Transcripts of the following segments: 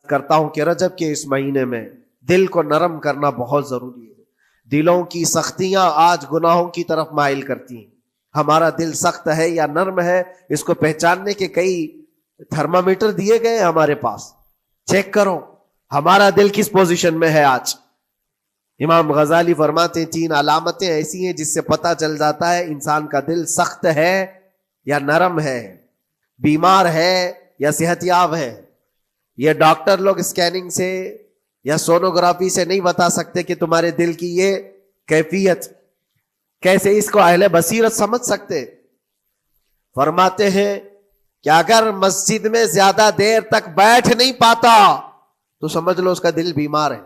کرتا ہوں کہ رجب کے اس مہینے میں دل کو نرم کرنا بہت ضروری ہے. دلوں کی سختیاں آج گناہوں کی طرف مائل کرتی ہیں. ہمارا دل سخت ہے یا نرم ہے، اس کو پہچاننے کے کئی تھرمامیٹر دیے گئے ہیں ہمارے پاس. چیک کرو ہمارا دل کس پوزیشن میں ہے آج. امام غزالی فرماتے ہیں 3 علامتیں ایسی ہیں جس سے پتہ چل جاتا ہے انسان کا دل سخت ہے یا نرم ہے، بیمار ہے یا صحت یاب ہے. یہ ڈاکٹر لوگ اسکیننگ سے یا سونوگرافی سے نہیں بتا سکتے کہ تمہارے دل کی یہ کیفیت. کیسے اس کو اہل بصیرت سمجھ سکتے؟ فرماتے ہیں کہ اگر مسجد میں زیادہ دیر تک بیٹھ نہیں پاتا تو سمجھ لو اس کا دل بیمار ہے،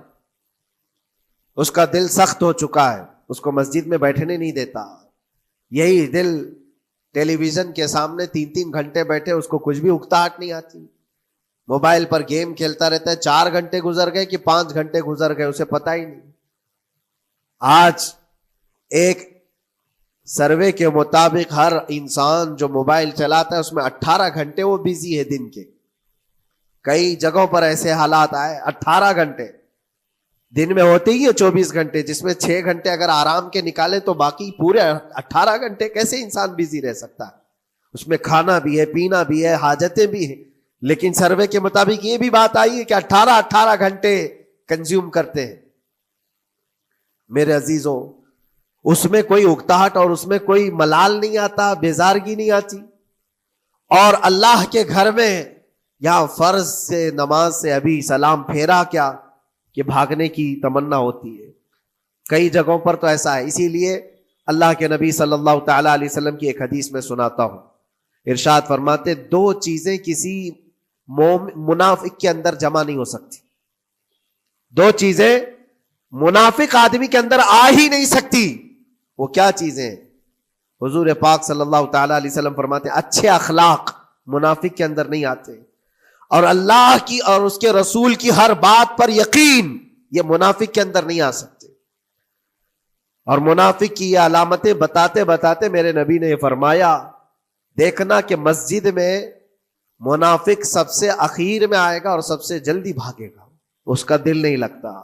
اس کا دل سخت ہو چکا ہے، اس کو مسجد میں بیٹھنے نہیں دیتا. یہی دل ٹیلی ویژن کے سامنے 3 گھنٹے بیٹھے، اس کو کچھ بھی اکتاہٹ نہیں آتی. موبائل پر گیم کھیلتا رہتا ہے، 4 گھنٹے گزر گئے کہ 5 گھنٹے گزر گئے اسے پتہ ہی نہیں. آج ایک سروے کے مطابق ہر انسان جو موبائل چلاتا ہے اس میں 18 گھنٹے وہ بیزی ہے دن کے. کئی جگہوں پر ایسے حالات آئے 18 گھنٹے دن میں ہوتے ہی ہے 24 گھنٹے، جس میں 6 گھنٹے اگر آرام کے نکالے تو باقی پورے 18 گھنٹے کیسے انسان بیزی رہ سکتا ہے؟ اس میں کھانا بھی ہے، پینا بھی ہے، حاجتیں بھی ہیں. لیکن سروے کے مطابق یہ بھی بات آئی ہے کہ 18 گھنٹے کنزیوم کرتے ہیں. میرے عزیزوں، اس میں کوئی اکتاہٹ اور اس میں کوئی ملال نہیں آتا، بیزارگی نہیں آتی. اور اللہ کے گھر میں یا فرض سے نماز سے ابھی سلام پھیرا کیا کہ بھاگنے کی تمنا ہوتی ہے. کئی جگہوں پر تو ایسا ہے. اسی لیے اللہ کے نبی صلی اللہ تعالی علیہ وسلم کی ایک حدیث میں سناتا ہوں. ارشاد فرماتے 2 چیزیں کسی منافق کے اندر جمع نہیں ہو سکتی. 2 چیزیں منافق آدمی کے اندر آ ہی نہیں سکتی. وہ کیا چیزیں؟ حضور پاک صلی اللہ تعالی علیہ وسلم فرماتے اچھے اخلاق منافق کے اندر نہیں آتے، اور اللہ کی اور اس کے رسول کی ہر بات پر یقین یہ منافق کے اندر نہیں آ سکتے. اور منافق کی یہ علامتیں بتاتے بتاتے میرے نبی نے یہ فرمایا دیکھنا کہ مسجد میں منافق سب سے اخیر میں آئے گا اور سب سے جلدی بھاگے گا. اس کا دل نہیں لگتا،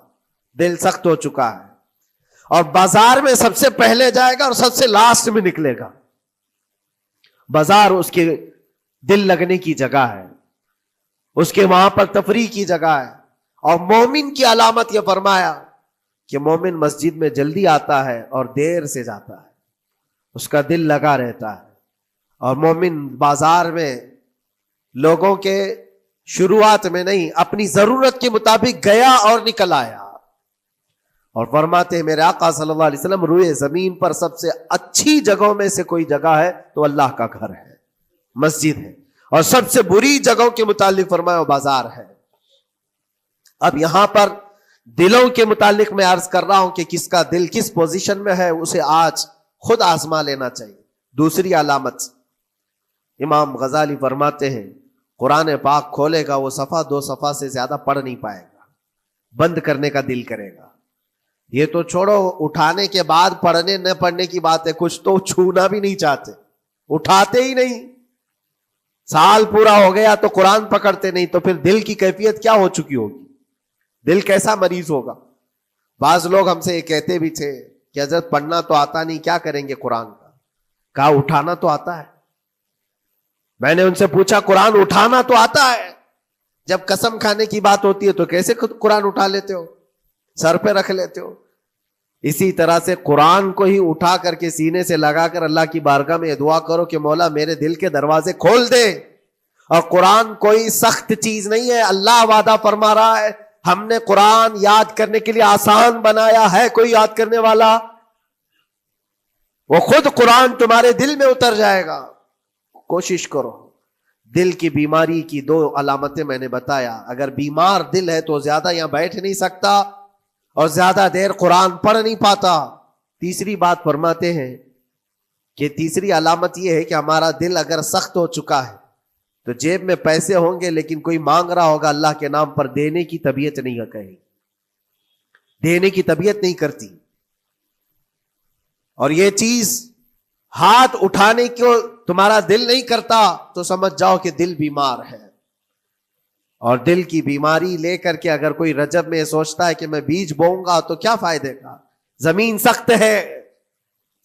دل سخت ہو چکا ہے. اور بازار میں سب سے پہلے جائے گا اور سب سے لاسٹ میں نکلے گا. بازار اس کے دل لگنے کی جگہ ہے، اس کے وہاں پر تفریح کی جگہ ہے. اور مومن کی علامت یہ فرمایا کہ مومن مسجد میں جلدی آتا ہے اور دیر سے جاتا ہے، اس کا دل لگا رہتا ہے. اور مومن بازار میں لوگوں کے شروعات میں نہیں، اپنی ضرورت کے مطابق گیا اور نکل آیا. اور فرماتے ہیں میرے آقا صلی اللہ علیہ وسلم روئے زمین پر سب سے اچھی جگہوں میں سے کوئی جگہ ہے تو اللہ کا گھر ہے، مسجد ہے. اور سب سے بری جگہوں کے متعلق فرمایا وہ بازار ہے. اب یہاں پر دلوں کے متعلق میں عرض کر رہا ہوں کہ کس کا دل کس پوزیشن میں ہے، اسے آج خود آزما لینا چاہیے. دوسری علامت امام غزالی فرماتے ہیں قرآن پاک کھولے گا وہ صفحہ 2 صفحہ سے زیادہ پڑھ نہیں پائے گا، بند کرنے کا دل کرے گا. یہ تو چھوڑو اٹھانے کے بعد پڑھنے نہ پڑھنے کی بات ہے، کچھ تو چھونا بھی نہیں چاہتے، اٹھاتے ہی نہیں. سال پورا ہو گیا تو قرآن پکڑتے نہیں، تو پھر دل کی کیفیت کیا ہو چکی ہوگی؟ دل کیسا مریض ہوگا؟ بعض لوگ ہم سے یہ کہتے بھی تھے کہ حضرت پڑھنا تو آتا نہیں، کیا کریں گے قرآن کا؟ کہا اٹھانا تو آتا ہے. میں نے ان سے پوچھا قرآن اٹھانا تو آتا ہے، جب قسم کھانے کی بات ہوتی ہے تو کیسے قرآن اٹھا لیتے ہو، سر پہ رکھ لیتے ہو؟ اسی طرح سے قرآن کو ہی اٹھا کر کے سینے سے لگا کر اللہ کی بارگاہ میں دعا کرو کہ مولا میرے دل کے دروازے کھول دے. اور قرآن کوئی سخت چیز نہیں ہے، اللہ وعدہ فرما رہا ہے ہم نے قرآن یاد کرنے کے لیے آسان بنایا ہے. کوئی یاد کرنے والا؟ وہ خود قرآن تمہارے دل میں اتر جائے گا. کوشش کرو. دل کی بیماری کی 2 علامتیں میں نے بتایا. اگر بیمار دل ہے تو زیادہ یہاں بیٹھ نہیں سکتا اور زیادہ دیر قرآن پڑھ نہیں پاتا. تیسری بات فرماتے ہیں کہ تیسری علامت یہ ہے کہ ہمارا دل اگر سخت ہو چکا ہے تو جیب میں پیسے ہوں گے لیکن کوئی مانگ رہا ہوگا اللہ کے نام پر، دینے کی طبیعت نہیں ہے، کہیں دینے کی طبیعت نہیں کرتی. اور یہ چیز ہاتھ اٹھانے کو تمہارا دل نہیں کرتا تو سمجھ جاؤ کہ دل بیمار ہے. اور دل کی بیماری لے کر کے اگر کوئی رجب میں سوچتا ہے کہ میں بیج بوؤں گا تو کیا فائدے کا؟ زمین سخت ہے،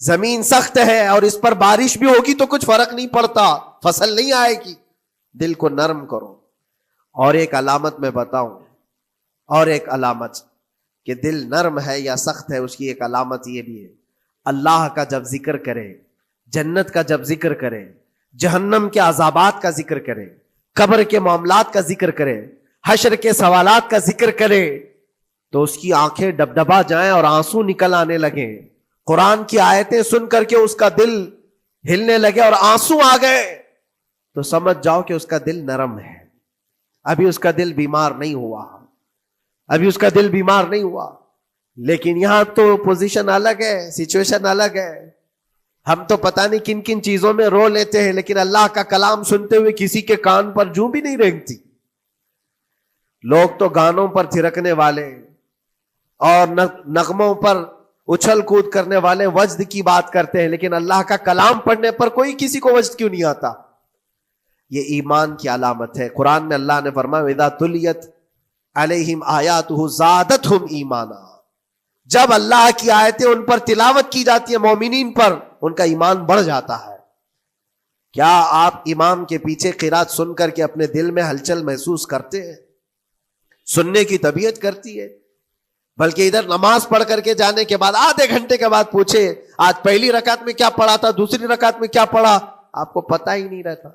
زمین سخت ہے، اور اس پر بارش بھی ہوگی تو کچھ فرق نہیں پڑتا، فصل نہیں آئے گی۔ دل کو نرم کرو۔ اور ایک علامت میں بتاؤں، اور ایک علامت کہ دل نرم ہے یا سخت ہے، اس کی ایک علامت یہ بھی ہے، اللہ کا جب ذکر کرے، جنت کا جب ذکر کرے، جہنم کے عذابات کا ذکر کرے، قبر کے معاملات کا ذکر کرے، حشر کے سوالات کا ذکر کرے، تو اس کی آنکھیں ڈبڈبا جائیں اور آنسو نکل آنے لگیں۔ قرآن کی آیتیں سن کر کے اس کا دل ہلنے لگے اور آنسو آ گئے، تو سمجھ جاؤ کہ اس کا دل نرم ہے، ابھی اس کا دل بیمار نہیں ہوا، ابھی اس کا دل بیمار نہیں ہوا۔ لیکن یہاں تو پوزیشن الگ ہے، سچویشن الگ ہے۔ ہم تو پتہ نہیں کن کن چیزوں میں رو لیتے ہیں، لیکن اللہ کا کلام سنتے ہوئے کسی کے کان پر جوں بھی نہیں رینگتی۔ لوگ تو گانوں پر تھرکنے والے اور نغموں پر اچھل کود کرنے والے وجد کی بات کرتے ہیں، لیکن اللہ کا کلام پڑھنے پر کوئی کسی کو وجد کیوں نہیں آتا؟ یہ ایمان کی علامت ہے۔ قرآن میں اللہ نے فرمایا وَإِذَا تُلِيَتْ عَلَيْهِمْ آيَاتُهُ زَادَتْهُمْ ایمانا، جب اللہ کی آیتیں ان پر تلاوت کی جاتی ہیں، مومنین پر، ان کا ایمان بڑھ جاتا ہے۔ کیا آپ امام کے پیچھے قرات سن کر کے اپنے دل میں ہلچل محسوس کرتے ہیں؟ سننے کی طبیعت کرتی ہے؟ بلکہ ادھر نماز پڑھ کر کے جانے کے بعد آدھے گھنٹے کے بعد پوچھے آج پہلی رکعت میں کیا پڑھا تھا، دوسری رکعت میں کیا پڑھا، آپ کو پتہ ہی نہیں رہتا،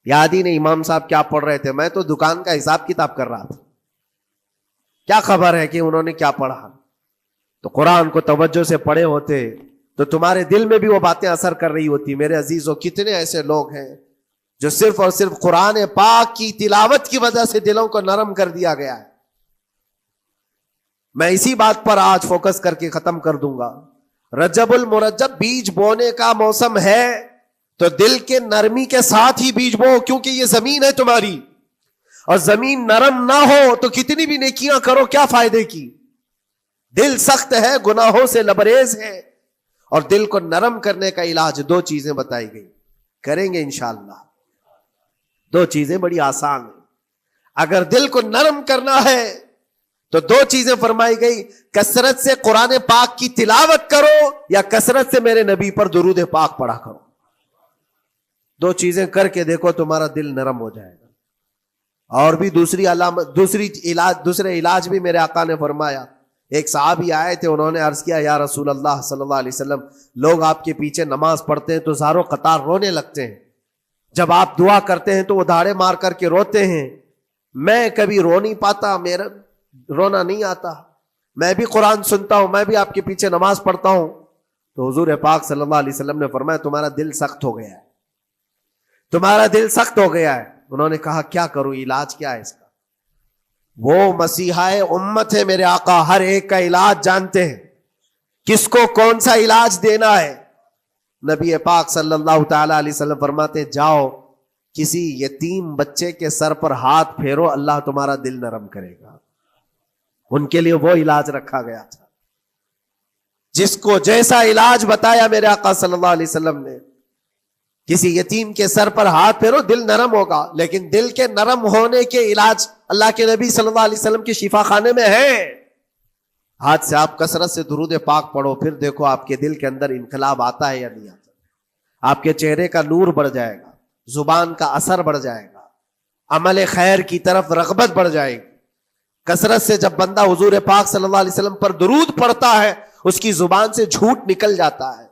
یاد ہی نہیں امام صاحب کیا پڑھ رہے تھے، میں تو دکان کا حساب کتاب کر رہا تھا، کیا خبر ہے کہ انہوں نے کیا پڑھا؟ تو قرآن کو توجہ سے پڑھے ہوتے تو تمہارے دل میں بھی وہ باتیں اثر کر رہی ہوتی۔ میرے عزیزوں، کتنے ایسے لوگ ہیں جو صرف اور صرف قرآن پاک کی تلاوت کی وجہ سے دلوں کو نرم کر دیا گیا ہے۔ میں اسی بات پر آج فوکس کر کے ختم کر دوں گا۔ رجب المرجب بیج بونے کا موسم ہے، تو دل کے نرمی کے ساتھ ہی بیج بو، کیونکہ یہ زمین ہے تمہاری، اور زمین نرم نہ ہو تو کتنی بھی نیکیاں کرو کیا فائدے کی؟ دل سخت ہے، گناہوں سے لبریز ہے، اور دل کو نرم کرنے کا علاج دو چیزیں بتائی گئی، کریں گے انشاءاللہ۔ دو چیزیں بڑی آسان ہیں۔ اگر دل کو نرم کرنا ہے تو دو چیزیں فرمائی گئی، کثرت سے قرآن پاک کی تلاوت کرو یا کثرت سے میرے نبی پر درود پاک پڑھا کرو۔ دو چیزیں کر کے دیکھو، تمہارا دل نرم ہو جائے گا۔ اور بھی دوسری علامت، دوسرے علاج بھی میرے آقا نے فرمایا۔ ایک صحابی آئے تھے، انہوں نے عرض کیا یا رسول اللہ صلی اللہ علیہ وسلم، لوگ آپ کے پیچھے نماز پڑھتے ہیں تو زاروں قطار رونے لگتے ہیں، جب آپ دعا کرتے ہیں تو وہ دھاڑے مار کر کے روتے ہیں، میں کبھی رو نہیں پاتا، میرا رونا نہیں آتا، میں بھی قرآن سنتا ہوں، میں بھی آپ کے پیچھے نماز پڑھتا ہوں۔ تو حضور پاک صلی اللہ علیہ وسلم نے فرمایا تمہارا دل سخت ہو گیا ہے، تمہارا دل سخت ہو گیا ہے۔ انہوں نے کہا کیا کروں، علاج کیا ہے اس کا؟ وہ مسیحا امت ہے میرے آقا، ہر ایک کا علاج جانتے ہیں، کس کو کون سا علاج دینا ہے۔ نبی پاک صلی اللہ تعالی علیہ وسلم فرماتے جاؤ کسی یتیم بچے کے سر پر ہاتھ پھیرو، اللہ تمہارا دل نرم کرے گا۔ ان کے لیے وہ علاج رکھا گیا تھا، جس کو جیسا علاج بتایا میرے آقا صلی اللہ علیہ وسلم نے، کسی یتیم کے سر پر ہاتھ پھیرو دل نرم ہوگا۔ لیکن دل کے نرم ہونے کے علاج اللہ کے نبی صلی اللہ علیہ وسلم کے شفا خانے میں ہے۔ آج سے آپ کثرت سے درود پاک پڑھو، پھر دیکھو آپ کے دل کے اندر انقلاب آتا ہے یا نہیں آتا۔ آپ کے چہرے کا نور بڑھ جائے گا، زبان کا اثر بڑھ جائے گا، عمل خیر کی طرف رغبت بڑھ جائے گی۔ کثرت سے جب بندہ حضور پاک صلی اللہ علیہ وسلم پر درود پڑھتا ہے، اس کی زبان سے جھوٹ نکل جاتا ہے،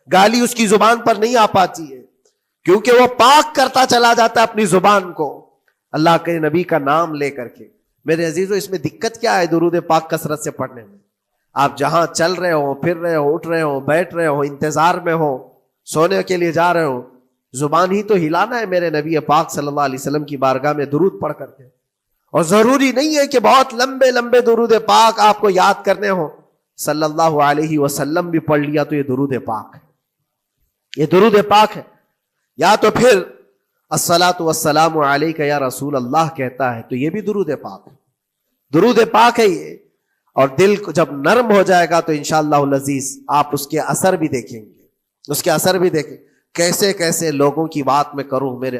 گالی اس کی زبان پر نہیں آ پاتی ہے، کیونکہ وہ پاک کرتا چلا جاتا ہے اپنی زبان کو اللہ کے نبی کا نام لے کر کے۔ میرے عزیزوں، اس میں دقت کیا ہے درود پاک کثرت سے پڑھنے میں؟ آپ جہاں چل رہے ہو، پھر رہے ہو، اٹھ رہے ہو، بیٹھ رہے ہو، انتظار میں ہو، سونے کے لیے جا رہے ہو، زبان ہی تو ہلانا ہے میرے نبی پاک صلی اللہ علیہ وسلم کی بارگاہ میں درود پڑھ کر کے۔ اور ضروری نہیں ہے کہ بہت لمبے لمبے درود پاک آپ کو یاد کرنے ہو، صلی اللہ علیہ وسلم بھی پڑھ لیا تو یہ درود پاک ہے، یہ درود پاک ہے۔ یا تو پھر الصلاۃ والسلام علیک یا رسول اللہ کہتا ہے تو یہ بھی درود پاک ہے، درود پاک ہے یہ۔ اور دل جب نرم ہو جائے گا تو انشاءاللہ العزیز آپ اس کے اثر بھی دیکھیں گے، اس کے اثر بھی دیکھیں، کیسے کیسے لوگوں کی بات میں کروں میرے